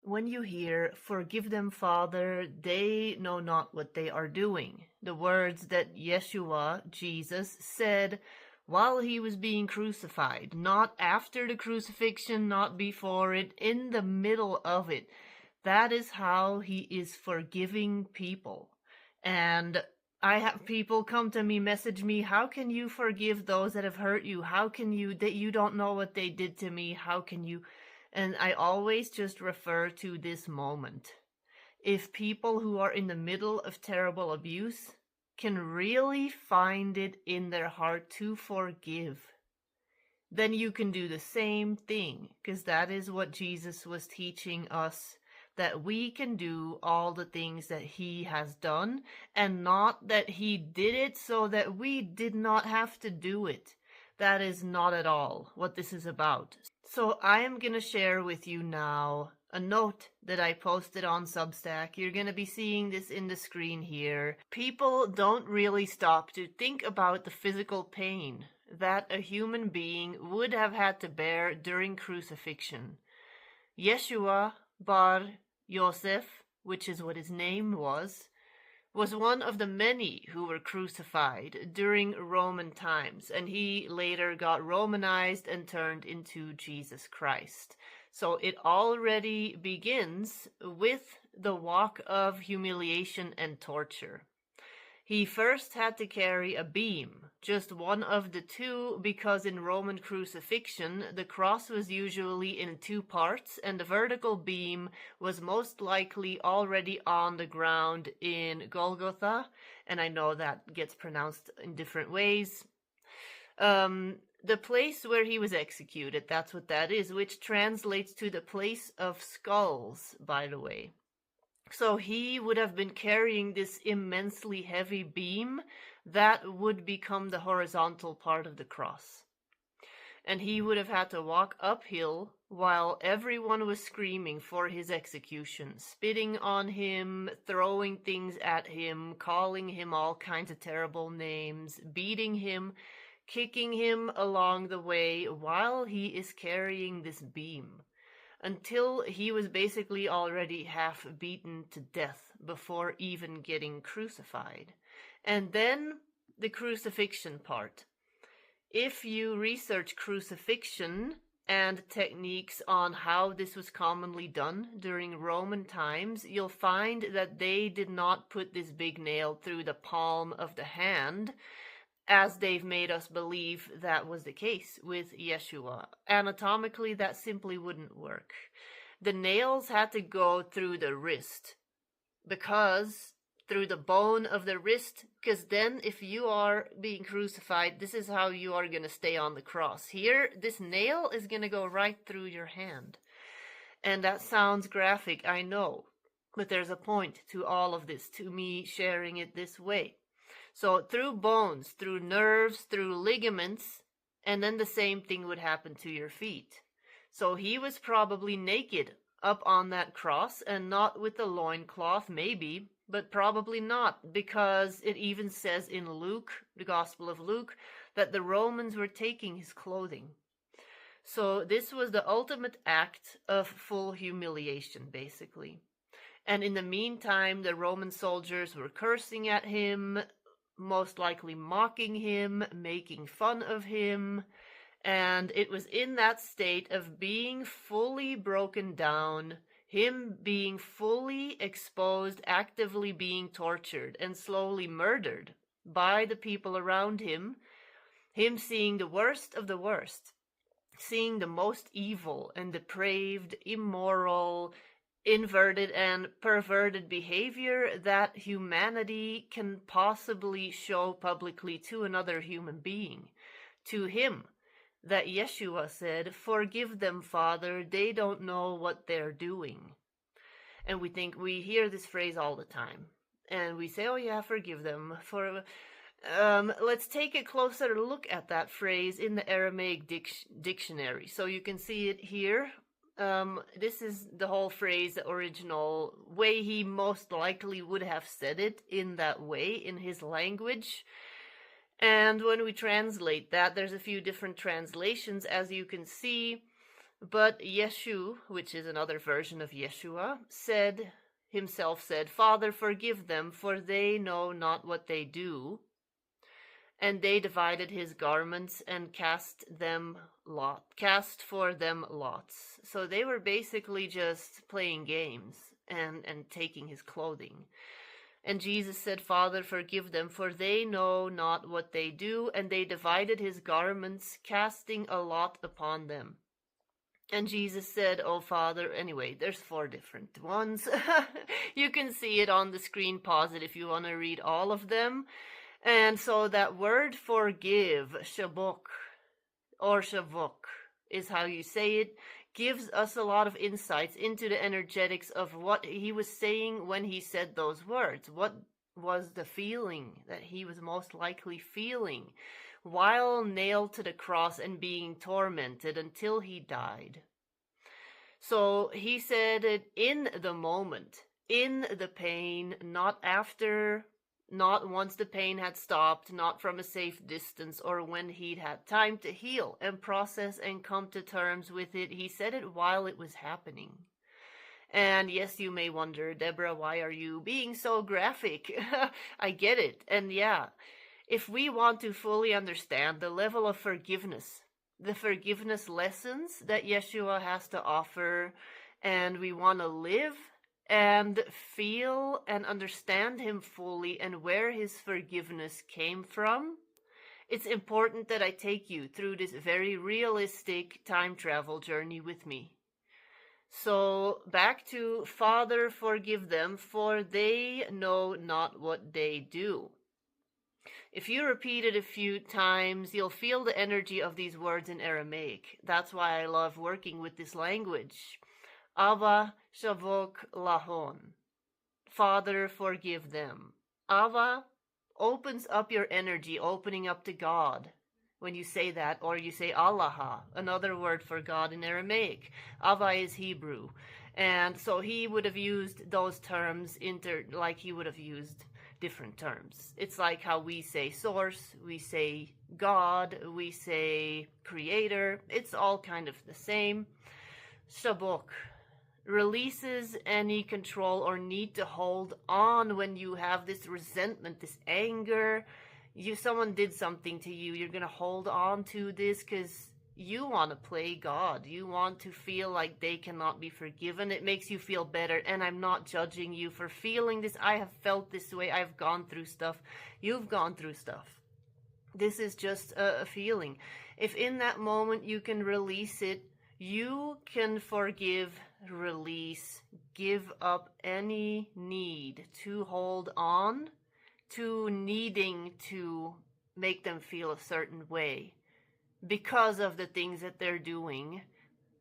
when you hear, "Forgive them, Father, they know not what they are doing," the words that Yeshua, Jesus, said while he was being crucified, not after the crucifixion, not before it, in the middle of it, that is how he is forgiving people. And I have people come to me, message me, "How can you forgive those that have hurt you? How can you, that you don't know what they did to me? How can you?" And I always just refer to this moment. If people who are in the middle of terrible abuse can really find it in their heart to forgive, then you can do the same thing, because that is what Jesus was teaching us, that we can do all the things that he has done, and not that he did it so that we did not have to do it. That is not at all what this is about. So I am going to share with you now a note that I posted on Substack. You're going to be seeing this in the screen here. People don't really stop to think about the physical pain that a human being would have had to bear during crucifixion. Yeshua bar Yosef, which is what his name was one of the many who were crucified during Roman times, and he later got Romanized and turned into Jesus Christ. So it already begins with the walk of humiliation and torture. He first had to carry a beam, just one of the two, because in Roman crucifixion, the cross was usually in two parts, and the vertical beam was most likely already on the ground in Golgotha, and I know that gets pronounced in different ways. The place where he was executed, that's what that is, which translates to the place of skulls, by the way. So he would have been carrying this immensely heavy beam that would become the horizontal part of the cross. And he would have had to walk uphill while everyone was screaming for his execution, spitting on him, throwing things at him, calling him all kinds of terrible names, beating him, kicking him along the way while he is carrying this beam, until he was basically already half beaten to death before even getting crucified. And then the crucifixion part. If you research crucifixion and techniques on how this was commonly done during Roman times, you'll find that they did not put this big nail through the palm of the hand, as they've made us believe that was the case with Yeshua. Anatomically, that simply wouldn't work. The nails had to go through the wrist, through the bone of the wrist, because then if you are being crucified, this is how you are going to stay on the cross. Here, this nail is going to go right through your hand. And that sounds graphic, I know, but there's a point to all of this, to me sharing it this way. So through bones, through nerves, through ligaments, and then the same thing would happen to your feet. So he was probably naked up on that cross, and not with the loincloth, maybe, but probably not, because it even says in Luke, the Gospel of Luke, that the Romans were taking his clothing. So this was the ultimate act of full humiliation, basically. And in the meantime, the Roman soldiers were cursing at him, most likely mocking him, making fun of him, and it was in that state of being fully broken down, him being fully exposed, actively being tortured and slowly murdered by the people around him, him seeing the worst of the worst, seeing the most evil and depraved, immoral, inverted and perverted behavior that humanity can possibly show publicly to another human being. To him, that Yeshua said, "Forgive them, Father, they don't know what they're doing." And we hear this phrase all the time. And we say, "Oh yeah, forgive them." Let's take a closer look at that phrase in the Aramaic dictionary. So you can see it here. This is the whole phrase, the original way he most likely would have said it in that way in his language. And when we translate that, there's a few different translations, as you can see, But Yeshu, which is another version of Yeshua, himself said, Father, forgive them, for they know not what they do. And they divided his garments and cast for them lots. So they were basically just playing games and taking his clothing. And Jesus said, Father, forgive them, for they know not what they do. And they divided his garments, casting a lot upon them. And Jesus said, oh, Father, anyway, there's 4 different ones. You can see it on the screen. Pause it if you want to read all of them. And so that word forgive, shabuk, or shavuk, is how you say it, gives us a lot of insights into the energetics of what he was saying when he said those words. What was the feeling that he was most likely feeling while nailed to the cross and being tormented until he died? So he said it in the moment, in the pain, not after, not once the pain had stopped, not from a safe distance, or when he'd had time to heal and process and come to terms with it. He said it while it was happening. And yes, you may wonder, Deborah, why are you being so graphic? I get it. And yeah, if we want to fully understand the level of forgiveness, the forgiveness lessons that Yeshua has to offer, and we want to live and feel and understand him fully and where his forgiveness came from, it's important that I take you through this very realistic time travel journey with me. So back to Father, forgive them, for they know not what they do. If you repeat it a few times, you'll feel the energy of these words in Aramaic. That's why I love working with this language. Ava shavok lahon. Father, forgive them. Ava opens up your energy, opening up to God when you say that, or you say Allah, another word for God in Aramaic. Ava is Hebrew. And so he would have used those terms like he would have used different terms. It's like how we say source, we say God, we say creator. It's all kind of the same. Shabok releases any control or need to hold on when you have this resentment, this anger. Someone did something to you, you're going to hold on to this because you want to play God. You want to feel like they cannot be forgiven. It makes you feel better. And I'm not judging you for feeling this. I have felt this way. I've gone through stuff. You've gone through stuff. This is just a feeling. If in that moment you can release it, you can forgive, release, give up any need to hold on to needing to make them feel a certain way because of the things that they're doing.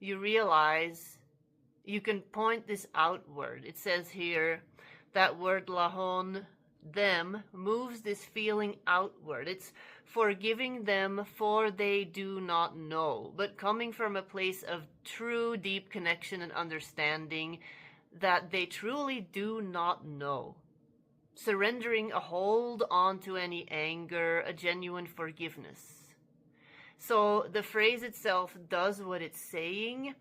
You realize you can point this outward. It says here, that word lahon, them, moves this feeling outward. It's forgiving them for they do not know, but coming from a place of true deep connection and understanding that they truly do not know. Surrendering a hold on to any anger, a genuine forgiveness. So the phrase itself does what it's saying,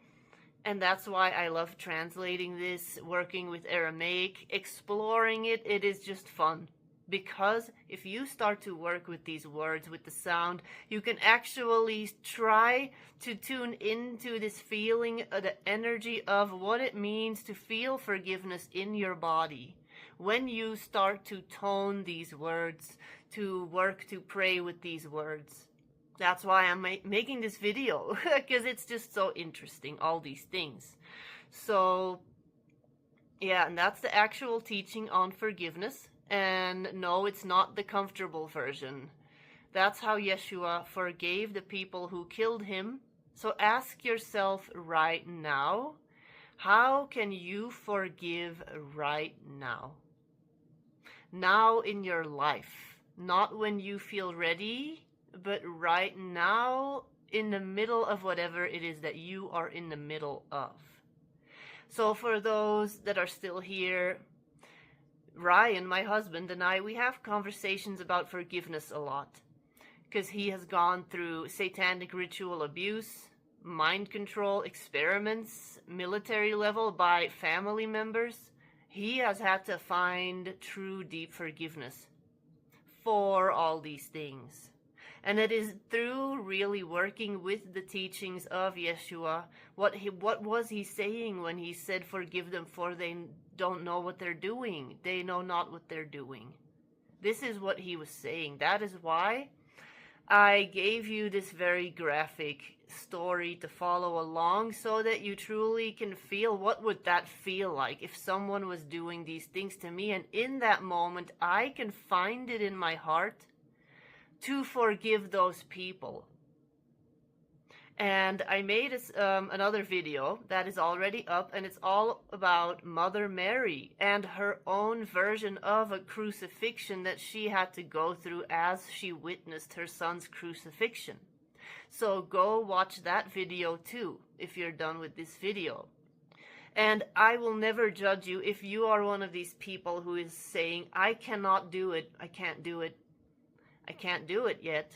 and that's why I love translating this, working with Aramaic, exploring it. It is just fun. Because if you start to work with these words, with the sound, you can actually try to tune into this feeling, the energy of what it means to feel forgiveness in your body. When you start to tone these words, to work, to pray with these words. That's why I'm making this video, because it's just so interesting, all these things. So, yeah, and that's the actual teaching on forgiveness. And no, it's not the comfortable version. That's how Yeshua forgave the people who killed him. So ask yourself right now, how can you forgive right now? Now in your life, not when you feel ready, but right now in the middle of whatever it is that you are in the middle of. So for those that are still here, Ryan, my husband, and I, we have conversations about forgiveness a lot because he has gone through satanic ritual abuse, mind control experiments, military level, by family members, he has had to find true deep forgiveness for all these things. And it is through really working with the teachings of Yeshua. What was he saying when he said, forgive them for they don't know what they're doing? They know not what they're doing. This is what he was saying. That is why I gave you this very graphic story to follow along, so that you truly can feel what would that feel like if someone was doing these things to me. And in that moment, I can find it in my heart to forgive those people. And I made another video that is already up, and it's all about Mother Mary and her own version of a crucifixion that she had to go through as she witnessed her son's crucifixion. So go watch that video too, if you're done with this video. And I will never judge you if you are one of these people who is saying, I cannot do it, I can't do it, I can't do it yet.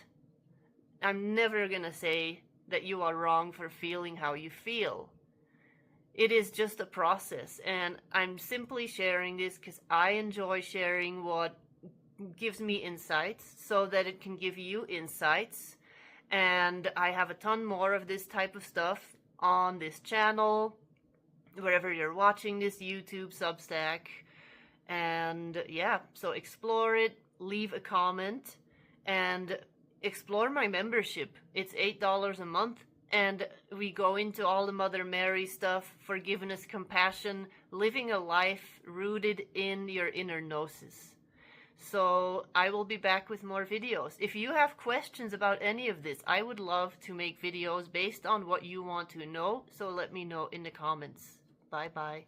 I'm never gonna say that you are wrong for feeling how you feel. It is just a process, and I'm simply sharing this because I enjoy sharing what gives me insights so that it can give you insights. And I have a ton more of this type of stuff on this channel, wherever you're watching this, YouTube, Substack. And yeah, so explore it, leave a comment, and explore my membership. It's $8 a month, and we go into all the Mother Mary stuff, forgiveness, compassion, living a life rooted in your inner gnosis. So I will be back with more videos. If you have questions about any of this, I would love to make videos based on what you want to know, so let me know in the comments. Bye bye.